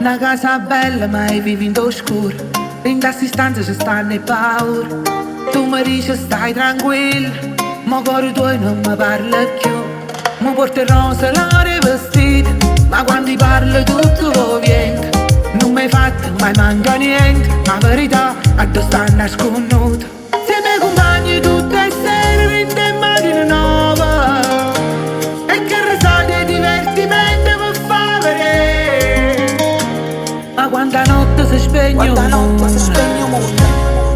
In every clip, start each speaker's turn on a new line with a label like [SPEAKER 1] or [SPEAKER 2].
[SPEAKER 1] Una casa bella ma vivi in oscuro. In questa stanza ci stanno le paure. Tu mi dici stai tranquillo, ma cuore tuo non mi parla più. Mi porti rosa l'ore vestita, ma quando ti parlo tutto va viento. Non mi hai fatto mai manca niente, ma la verità a te sta nasconuta. Siamo compagni tutte le sere, vinte in macchina nuova, e che risate divertimento per fare. Ma quanta notte si spegne il mondo,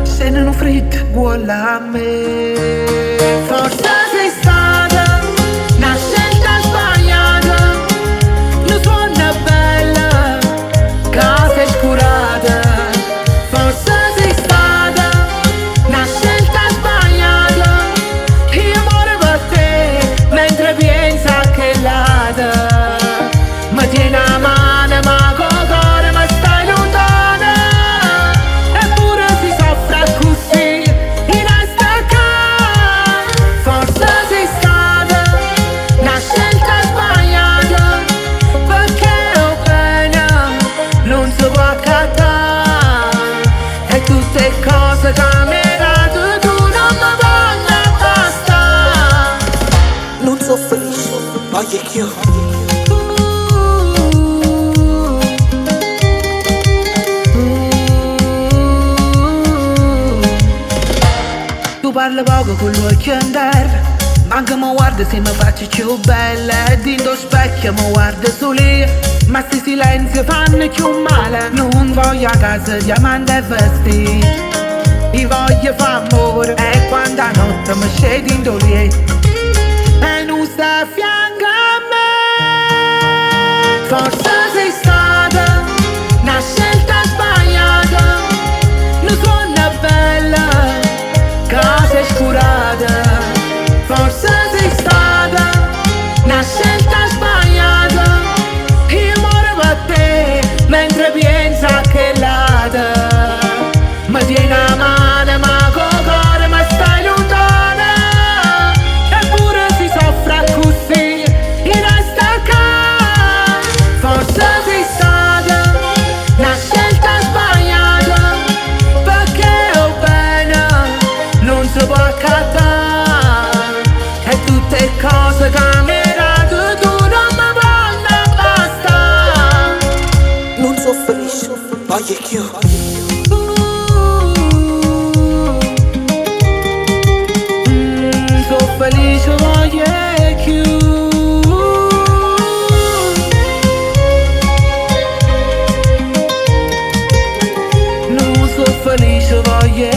[SPEAKER 1] se non ho freddo vuole a me. Forse sei stata una scelta sbagliata, non suona bella, casa è scurata. Forse sei stata una scelta sbagliata, io muore per te mentre pensa che l'ada. Mi tiene a mano ma con cuore ma stai lontana, eppure si soffre così in questa casa. Forse sei stata una scelta sbagliata, perché ho pena non si può accattare, e tutte cose cambiate tu non mi vanno basta.
[SPEAKER 2] Non soffrisco, voglio chiudere.
[SPEAKER 1] Tu parli poco con l'occhio in terra, manca mi guarda se mi faccio più bella. E dentro specchio mi guarda soli, ma sti silenzi fanno più male. Non voglio a casa diamanti e vestiti, io voglio fare amore, e quando a notte mi scende in letto e non sta a fianco a me. Forse sei stata una scelta sbagliata, non suona bella, casa è scurata. Forse sei stata una scelta sbagliata, io muore per te mentre pensa che l'ada. Mi tiene a mano ma con cuore ma stai lontana, eppure si soffre così in questa casa. Forse sei stata una scelta sbagliata, perché ho pena non si può accattare, e tutte cose cambiate tu non mi vanno basta.
[SPEAKER 2] Non soffrisco, voglio chiudere.
[SPEAKER 1] So felice voglio più. Non so felice voglio